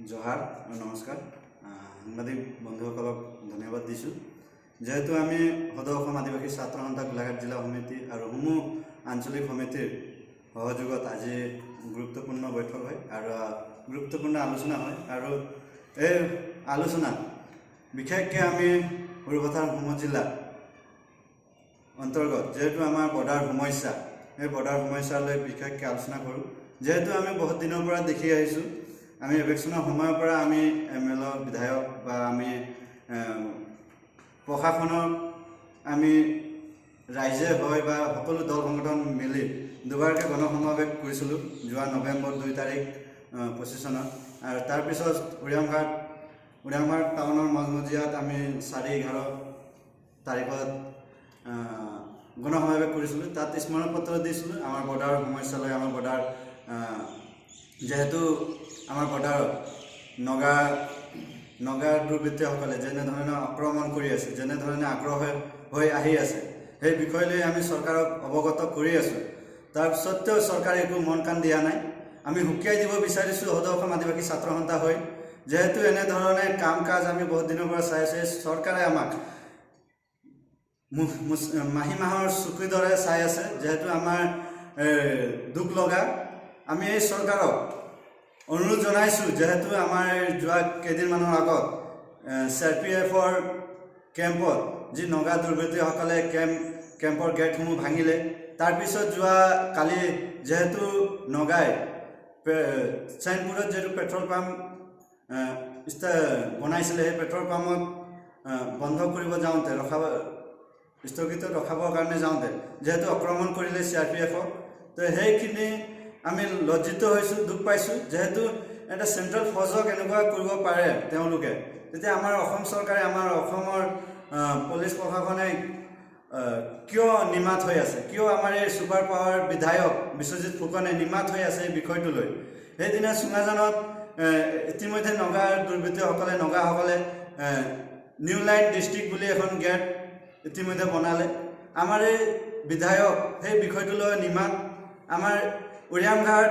जोहार नमस्कार साংবাদিক বন্ধুসকলক ধন্যবাদ দিছোঁ যেহেতু আমি সদৌ অসম আদিবাসী ছাত্ৰ সন্থা গোলাঘাট জিলা সমিতি আৰু সমূহ আঞ্চলিক সমিতিৰ সহযোগত আজি গুৰুত্বপূৰ্ণ বৈঠক হয় আৰু গুৰুত্বপূৰ্ণ আলোচনা হয় আৰু এই আলোচনা বিশেষকৈ আমি সৰুপথাৰ সমূহ জিলা অন্তৰ্গত যেহেতু আমাৰ বৰ্ডাৰ সমস্যা এই বৰ্ডাৰ সমস্যালৈ বিশেষকৈ আলোচনা কৰোঁ যেহেতু আমি বহুত দিনৰ পৰা দেখি আহিছোঁ আমি ইলেকশ্যনৰ সময়ৰ পৰা আমি এমএলএ বিধায়ক বা আমি প্ৰশাসনক আমি ৰাইজে হয় বা সকলো দল সংগঠন মিলি দুবাৰকৈ গণসমাৱেশ কৰিছিলোঁ যোৱা নৱেম্বৰ 2 তাৰিখ 25 চনত আৰু তাৰপিছত উৰিয়ামঘাট টাউনৰ মাজমজিয়াত আমি 4-11 তাৰিখত গণসমাৱেশ কৰিছিলোঁ তাত স্মৰণ পত্ৰ দিছিলোঁ আমাৰ বৰ্ডাৰ সমস্যালৈ আমাৰ বৰ্ডাৰ যেহেতু আমাৰ বৰ্ডাৰত নগা দুৰ্বৃত্তসকলে যেনেধৰণে আক্ৰমণ কৰি আছে যেনেধৰণে আগ্ৰহ হৈ আহি আছে সেই বিষয় লৈ আমি চৰকাৰক অৱগত কৰি আছোঁ তাৰ সত্ত্বেও চৰকাৰে একো মন কাণ দিয়া নাই আমি হুকিয়াই দিব বিচাৰিছোঁ সদৌ অসম আদিবাসী ছাত্ৰ সন্থা হৈ যেহেতু এনেধৰণে কাম কাজ আমি বহুত দিনৰ পৰা চাই আছোঁ চৰকাৰে আমাক মাহী মাহৰ চকুৰ দৰে চাই আছে যেহেতু আমাৰ দুখ লগা আমি এই চৰকাৰক অনুৰোধ জনাইছোঁ যেহেতু আমাৰ যোৱা কেইদিনমানৰ আগত CRPFৰ কেম্পত যি নগা দুৰ্বৃত্তসকলে কেম্পৰ গেটসমূহ ভাঙিলে তাৰপিছত যোৱা কালি যেহেতু নগাই চাইনপুৰত যিটো পেট্ৰল পাম্প বনাইছিলে সেই পেট্ৰল পাম্পত বন্ধ কৰিব যাওঁতে স্থগিত ৰখাবৰ কাৰণে যাওঁতে যেহেতু আক্ৰমণ কৰিলে CRPFক তো সেইখিনি আমি লজ্জিত হৈছোঁ দুখ পাইছোঁ যেহেতু এটা চেণ্ট্ৰেল ফ'ৰ্চক এনেকুৱা কৰিব পাৰে তেওঁলোকে তেতিয়া আমাৰ অসম চৰকাৰে আমাৰ অসমৰ পুলিচ প্ৰশাসনে কিয় নিমাত হৈ আছে কিয় আমাৰ এই ছুপাৰ পাৱাৰ বিধায়ক বিশ্বজিৎ ফুকনে নিমাত হৈ আছে এই বিষয়টো লৈ সেইদিনা চুঙাজানত ইতিমধ্যে নগাসকলে নিউ লাইন ডিষ্ট্ৰিক্ট বুলি এখন গেট ইতিমধ্যে বনালে আমাৰ এই বিধায়ক সেই বিষয়টো লৈ নিমাত আমাৰ উৰিয়ামঘাট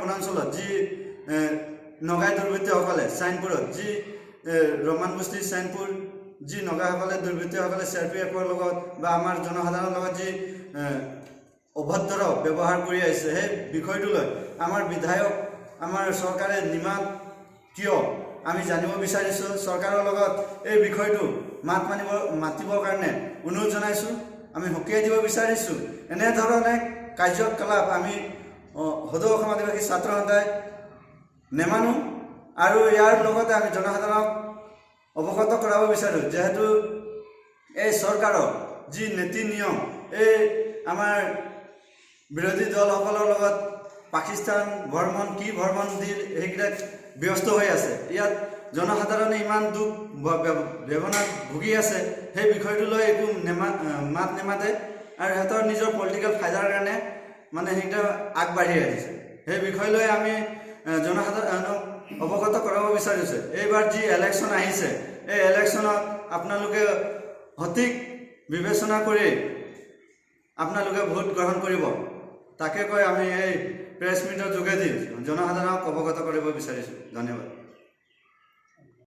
বনাঞ্চলত যি নগাই দুৰ্বৃত্তসকলে চাইনপুৰত যি ৰমান বস্তিৰ চাইনপুৰ যি নগাসকলে দুৰ্বৃত্তসকলে CRPFৰ লগত বা আমাৰ জনসাধাৰণৰ লগত যি অভদ্ৰ ব্যৱহাৰ কৰি আহিছে সেই বিষয়টো লৈ আমাৰ বিধায়ক আমাৰ চৰকাৰে নিমাত কিয় আমি জানিব বিচাৰিছোঁ চৰকাৰৰ লগত এই বিষয়টো মাতিবৰ কাৰণে অনুৰোধ জনাইছোঁ আমি সকীয়াই দিব বিচাৰিছোঁ এনেধৰণে কাৰ্যকলাপ আমি সদৌ অসম আদিবাসী ছাত্ৰ সন্থাই নেমানো আৰু ইয়াৰ লগতে আমি জনসাধাৰণক অৱগত কৰাব বিচাৰোঁ যেহেতু এই চৰকাৰৰ যি নীতি নিয়ম এই আমাৰ বিৰোধী দলসকলৰ লগত পাকিস্তান ভ্ৰমণ দি সেইকেইটাক ব্যস্ত হৈ আছে ইয়াত জনসাধাৰণে ইমান দুখ বেদনাত ভুগি আছে সেই বিষয়টো লৈ একো মাত নেমাতে আৰু সিহঁতৰ নিজৰ পলিটিকেল ফাইদাৰ কাৰণে মানে সেইটা আগবাঢ়ি আহিছে সেই বিষয় লৈ আমি জনসাধাৰণক অৱগত কৰাব বিচাৰিছোঁ এইবাৰ যি ইলেকশ্যন আহিছে এই ইলেকশ্যনত আপোনালোকে সঠিক বিবেচনা কৰি আপোনালোকে ভোট গ্ৰহণ কৰিব তাকে কৈ আমি এই প্ৰেছ মিটৰ যোগেদি জনসাধাৰণক অৱগত কৰিব বিচাৰিছোঁ ধন্যবাদ।